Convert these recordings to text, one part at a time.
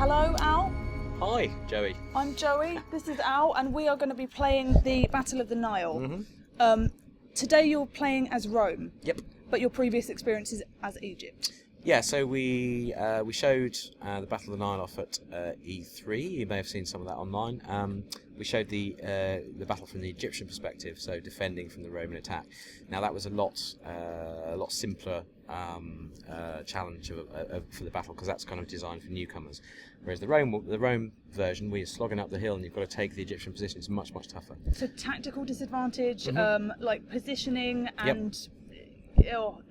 Hello, Al. Hi, Joey. I'm Joey. This is Al, and we are going to be playing the Battle of the Nile. Mm-hmm. Today you're playing as Rome. Yep. But your previous experience is as Egypt. Yeah, so we showed the Battle of the Nile off at E3. You may have seen some of that online. We showed the battle from the Egyptian perspective, so defending from the Roman attack. Now that was a lot simpler challenge for the battle, because that's kind of designed for newcomers. Whereas the Rome version, we're slogging up the hill and you've got to take the Egyptian position. It's much tougher. So tactical disadvantage, like positioning and. Yep.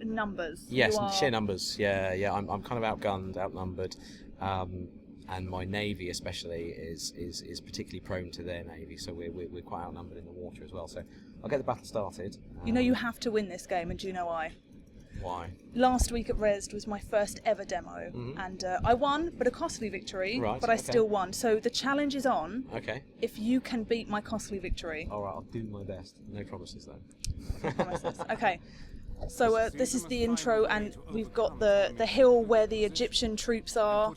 Numbers. Yes, sheer numbers. Yeah. I'm kind of outgunned, outnumbered, and my navy especially is particularly prone to their navy. So we're quite outnumbered in the water as well. So I'll get the battle started. You know you have to win this game, and do you know why? Why? Last week at Resd was my first ever demo, and I won, but a costly victory. Right, but I still won. So the challenge is on. Okay. If you can beat my costly victory. All right, I'll do my best. No promises though. No promises. Okay. So this is the intro, and we've got the hill where the Egyptian troops are,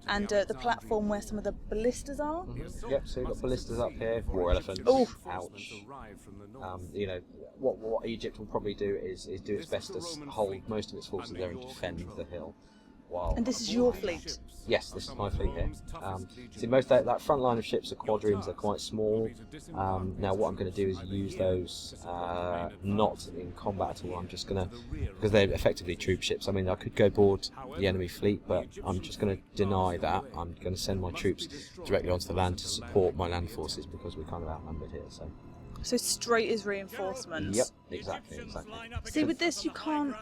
and the platform where some of the ballistas are. Yep, so we've got ballistas up here, war elephants. Oh, ouch. You know, what Egypt will probably do is do its best to hold most of its forces there and defend the hill. And this is your fleet? Yes, this is my fleet here. See, most that front line of ships are quadriremes, they're quite small. Now what I'm going to do is use those not in combat at all. I'm just going to, because they're effectively troop ships. I mean, I could go board the enemy fleet, but I'm just going to deny that. I'm going to send my troops directly onto the land to support my land forces, because we're kind of outnumbered here. So straight is reinforcements. Yep, exactly. See, with this you can't.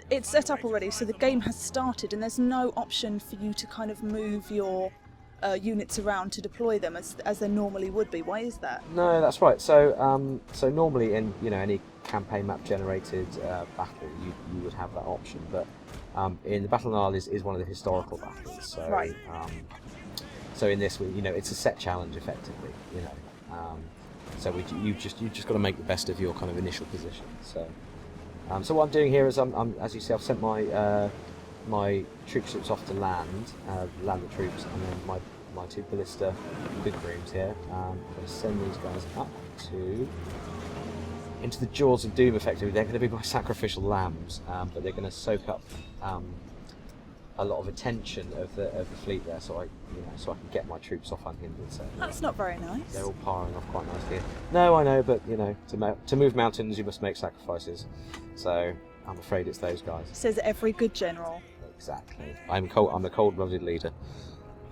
It's set up already, so the game has started, and there's no option for you to kind of move your units around to deploy them as there normally would be. Why is that? No, that's right. So normally in any campaign map generated battle, you would have that option, but in the Battle of Nile is one of the historical battles. So right. So in this, it's a set challenge effectively. So you've just got to make the best of your kind of initial position. So what I'm doing here is as you see, I've sent my my troop ships off to land the troops, and then my two ballista Bickhrooms here. I'm going to send these guys up into the jaws of doom. Effectively, they're going to be my sacrificial lambs, but they're going to soak up a lot of attention of the fleet there, so I can get my troops off unhindered. So that's not very nice. They're all powering off quite nicely. No, I know, but to move mountains you must make sacrifices. So I'm afraid it's those guys. Says every good general. Exactly. I'm a cold-blooded leader,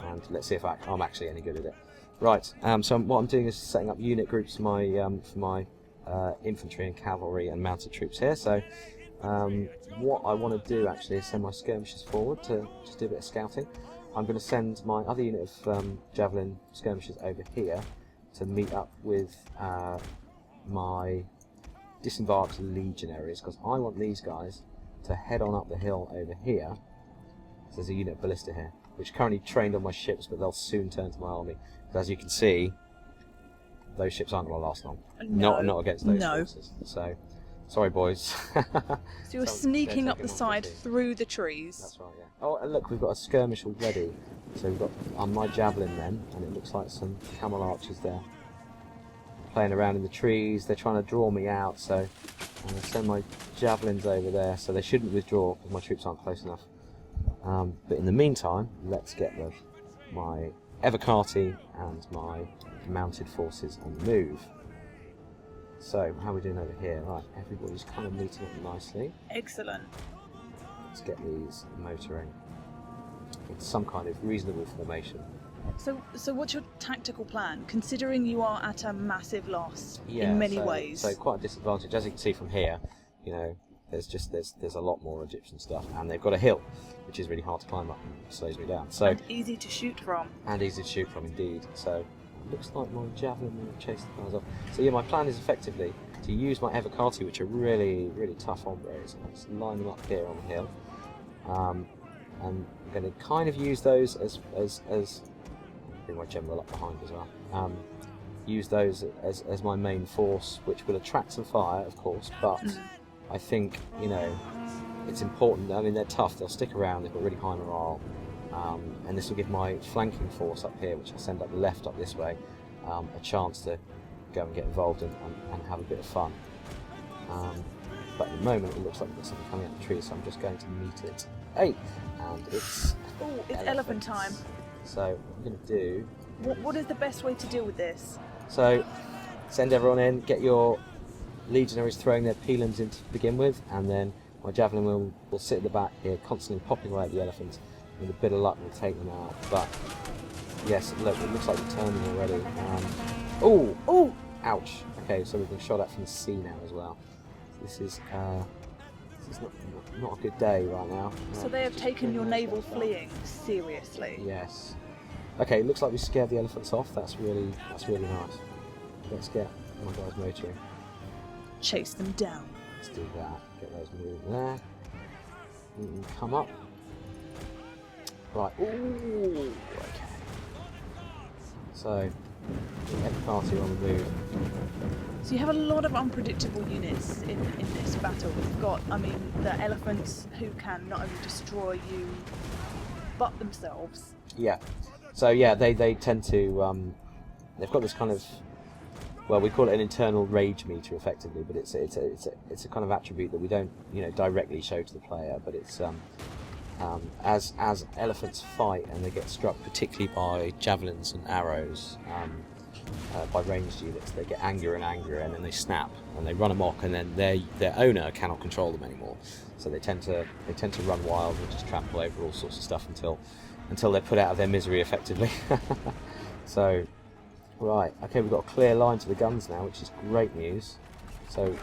and let's see if I'm actually any good at it. Right. So what I'm doing is setting up unit groups for my infantry and cavalry and mounted troops here. So. What I want to do actually is send my skirmishers forward to just do a bit of scouting. I'm going to send my other unit of javelin skirmishers over here to meet up with my disembarked legionaries, because I want these guys to head on up the hill over here. So there's a unit of ballista here, which currently trained on my ships, but they'll soon turn to my army. Because as you can see, those ships aren't going to last long. No. Not against those forces. So. Sorry, boys. So you're sneaking up the side through the trees. That's right, yeah. Oh, and look, we've got a skirmish already. So we've got on my javelin then, and it looks like some camel archers there playing around in the trees. They're trying to draw me out, so I'm going to send my javelins over there, so they shouldn't withdraw because my troops aren't close enough. But in the meantime, let's get my Evocati and my mounted forces on the move. So, how are we doing over here? Right, everybody's kind of meeting up nicely. Excellent. Let's get these motoring in some kind of reasonable formation. So what's your tactical plan, considering you are at a massive loss in many ways? So quite a disadvantage. As you can see from here, there's a lot more Egyptian stuff, and they've got a hill, which is really hard to climb up and slows me down. So and easy to shoot from. Indeed. So. Looks like my javelin will chase the guys off. So yeah, my plan is effectively to use my Evocati, which are really tough hombres. Let's line them up here on the hill. And I'm going to kind of use those as bring my general up behind as well. Use those as my main force, which will attract some fire, of course. But I think it's important. I mean, they're tough. They'll stick around. They've got really high morale. and this will give my flanking force up here, which I send up the left up this way, a chance to go and get involved and have a bit of fun. But at the moment it looks like we've got something coming out of the tree, so I'm just going to meet it. Hey! And it's... Oh, it's elephant time. So what I'm going to do... What is the best way to deal with this? So, send everyone in, get your legionaries throwing their pilums in to begin with, and then my javelin will sit at the back here, constantly popping away at the elephants. With a bit of luck, we'll take them out. But, yes, look, it looks like we're turning already. Oh! Oh! Ouch! Okay, so we've been shot at from the sea now as well. This is not a good day right now. So they have taken your naval fleeing seriously. Yes. Okay, looks like we scared the elephants off. That's really nice. Let's get my guys motoring. Chase them down. Let's do that. Get those moving there. Come up. Right. Ooh. Okay. So, get the party on the move. So you have a lot of unpredictable units in this battle. You've got, I mean, the elephants who can not only destroy you, but themselves. Yeah. So yeah, they tend to. They've got this kind of, well, we call it an internal rage meter, effectively, but it's a kind of attribute that we don't, directly show to the player, but it's as elephants fight and they get struck, particularly by javelins and arrows, by ranged units, they get angrier and angrier, and then they snap and they run amok, and then their owner cannot control them anymore. So they tend to run wild and just trample over all sorts of stuff until they're put out of their misery, effectively. So, right, okay, we've got a clear line to the guns now, which is great news. So,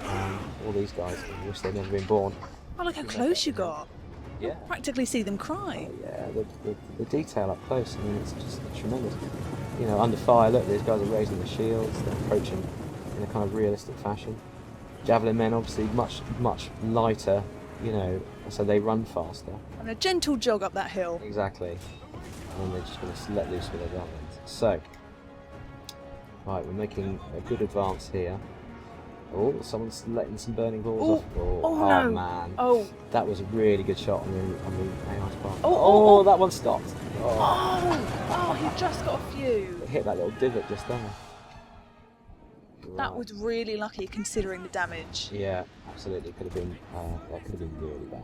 all these guys, I wish they'd never been born. Oh, look how close you got. Yeah. Practically see them cry. Yeah, the detail up close, I mean, it's just tremendous. Under fire, look, these guys are raising their shields, they're approaching in a kind of realistic fashion. Javelin men, obviously, much lighter, so they run faster. And a gentle jog up that hill. Exactly. And they're just going to let loose with their javelins. So, right, we're making a good advance here. Oh, someone's letting some burning balls off. Oh no. Man. Oh. That was a really good shot on the AI's part. Oh, that one stopped. Oh, he just got a few. It hit that little divot just there. That was really lucky considering the damage. Yeah, absolutely. Could have been really bad.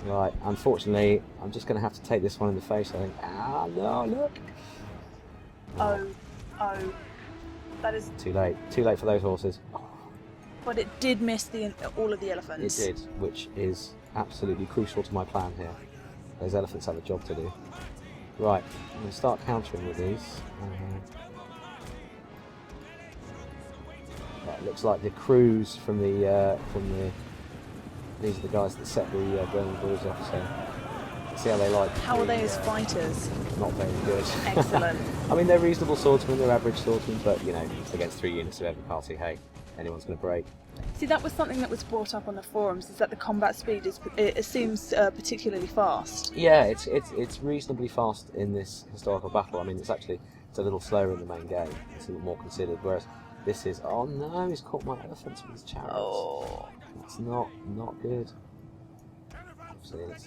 Right, unfortunately, I'm just going to have to take this one in the face, I think. Ah, no, look! Oh. That is... Too late for those horses. But it did miss all of the elephants. It did, which is absolutely crucial to my plan here. Those elephants have a job to do. Right, I'm going to start countering with these. It looks like the crews from the these are the guys that set the burning balls off. So let's see how they like. How are they as fighters? Not very good. Excellent. I mean, they're reasonable swordsmen. They're average swordsmen, but against 3 units of every party, hey, anyone's going to break. See, that was something that was brought up on the forums. Is that the combat speed it seems particularly fast? Yeah, it's reasonably fast in this historical battle. I mean, it's a little slower in the main game. It's a little more considered. Whereas this is, oh no, he's caught my elephants with his chariots. Oh, that's not good.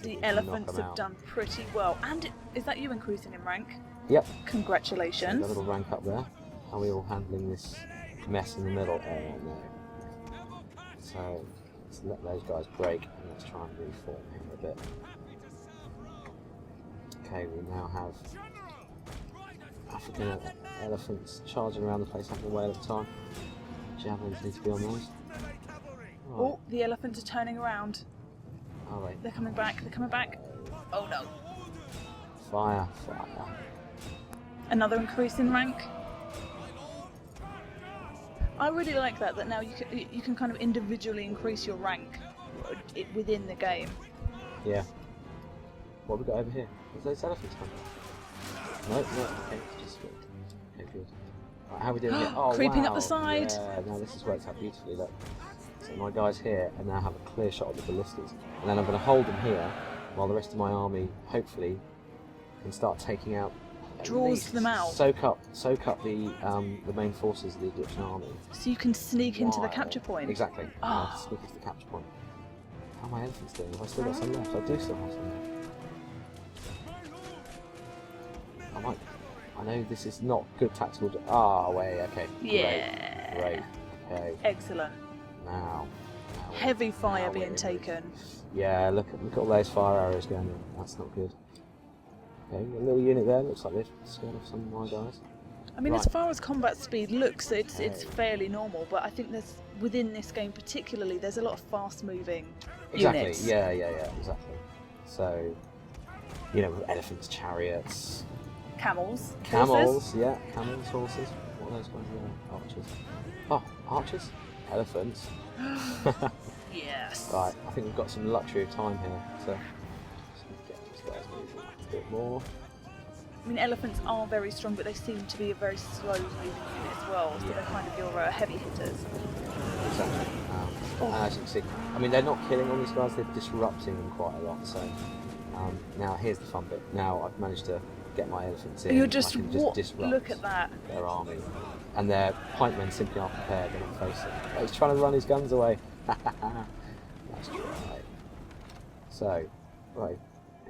The elephants have done pretty well. And is that you increasing in rank? Yep. Congratulations. A little rank up there. Are we all handling this mess in the middle? Oh no. So let's let those guys break and let's try and reform him a bit. Okay, we now have African elephants charging around the place having a whale of a time. Javelins need to be on those. Right. Oh, the elephants are turning around. Are they? They're coming back. Oh no. Fire. Another increase in rank. I really like that now you can kind of individually increase your rank within the game. Yeah. What have we got over here? Is those elephants coming? No, okay, it's just good. Okay, good. Right, how are we doing here? Oh, creeping wow. up the side. Yeah, now this has worked out beautifully, look. So my guys here, and now have a clear shot of the ballistas. And then I'm going to hold them here, while the rest of my army, hopefully, can start taking out... Draws them out. Soak up the main forces of the Egyptian army. So you can sneak into the capture point. Exactly. Sneak into the capture point. How are my elephants doing? Have I still got some left? I do still have some left. I know this is not good tactical. Wait, okay. Yeah. Great. Okay. Excellent. Now Heavy fire now being we're taken. Yeah, look at all those fire arrows going in. That's not good. Okay, a little unit there. Looks like they've scared off some of my guys. I mean, Right. as far as combat speed looks, it's Okay. fairly normal. But I think within this game particularly, there's a lot of fast-moving Exactly. units. Yeah, exactly. So, with elephants, chariots, Camels. camels. Horses. Yeah, camels, horses. What are those guys? Archers. Oh, archers, elephants. Yes. Right, I think we've got some luxury of time here, so just get these guys moving a bit more. I mean, elephants are very strong, but they seem to be a very slow-moving unit as well. So they're kind of your heavy hitters. Exactly. And as you can see, I mean, they're not killing all these guys; they're disrupting them quite a lot. So now here's the fun bit. Now I've managed to get my elephants in. You're I just, can just disrupt look at that. their army, and their pikemen simply aren't prepared. They're not facing. Oh, he's trying to run his guns away. That's right. So, right,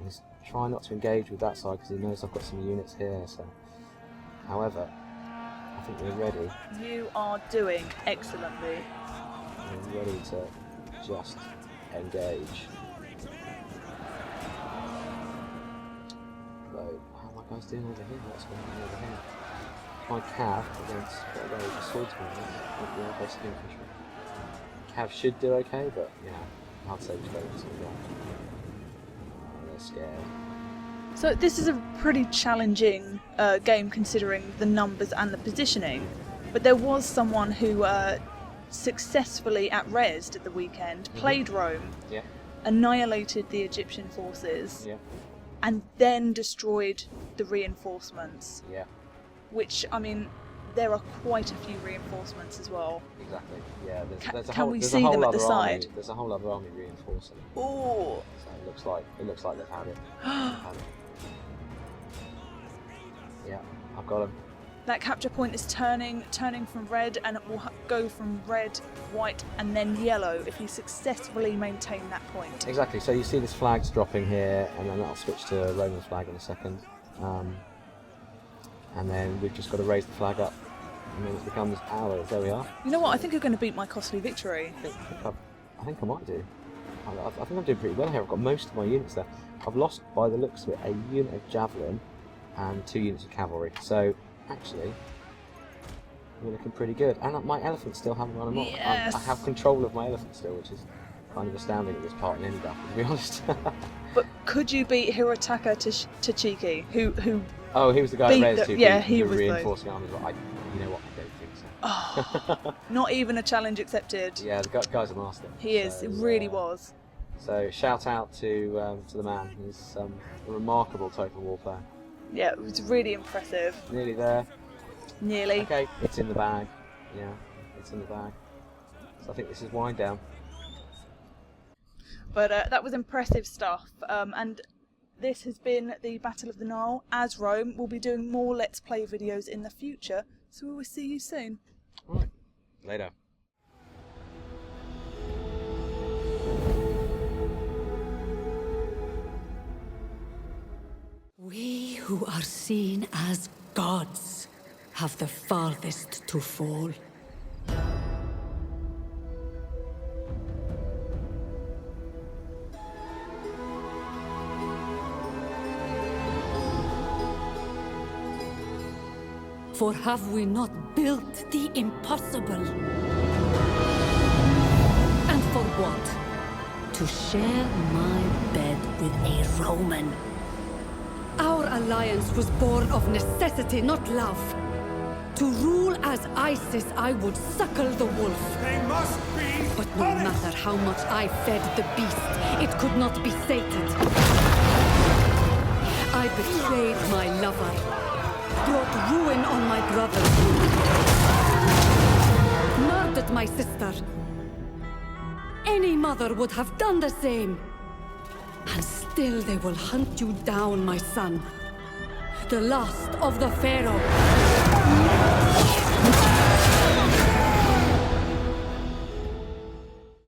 he's trying not to engage with that side because he knows I've got some units here. So, however, I think we're ready. You are doing excellently. We're ready to just engage. So, how are my guys doing over here? What's going on over here? My cav against the swordsman. Yeah, basically infantry. Cav should do okay, but hard to say which way it's going to go. They're scared. So this is a pretty challenging game considering the numbers and the positioning. But there was someone who successfully at Resd at the weekend played Rome, Yeah. annihilated the Egyptian forces, Yeah. and then destroyed the reinforcements. Yeah. Which, I mean, there are quite a few reinforcements as well. Exactly. Yeah. There's a Can whole, we there's see a whole them at the other army, side? There's a whole other army reinforcing. Oh. So it looks like they've had it. Yeah, I've got them. That capture point is turning from red, and it will go from red, white, and then yellow if you successfully maintain that point. Exactly. So you see this flag's dropping here, and then that'll switch to a Roman flag in a second. And then we've just got to raise the flag up, and then it becomes ours. There we are. You know what? I think you're going to beat my costly victory. I think I might do. I think I'm doing pretty well here. I've got most of my units there. I've lost, by the looks of it, a unit of javelin and 2 units of cavalry. So actually, we're looking pretty good. And my elephants still haven't run amok. Yes. I have control of my elephants still, which is kind of astounding at this part in any battle, to be honest. But could you beat Hirotaka Tachiki, who Oh, he was the guy beat at Res he who was reinforcing armies. But you know what? I don't think so. not even a challenge accepted? Yeah, the guy's a master. He is. It really was. So shout out to the man. He's a remarkable total war player. Yeah, it was really impressive. Nearly there. Nearly. Okay, it's in the bag. Yeah, it's in the bag. So I think this is wind down. But that was impressive stuff. And this has been the Battle of the Nile as Rome. We'll be doing more Let's Play videos in the future, so we will see you soon. All right. Later. We who are seen as gods have the farthest to fall. For have we not built the impossible? And for what? To share my bed with a Roman. Our alliance was born of necessity, not love. To rule as Isis, I would suckle the wolf. They must be But no matter how much I fed the beast, it could not be sated. I betrayed my lover, brought ruin on my brothers, murdered my sister. Any mother would have done the same. And still they will hunt you down, my son. The last of the Pharaoh.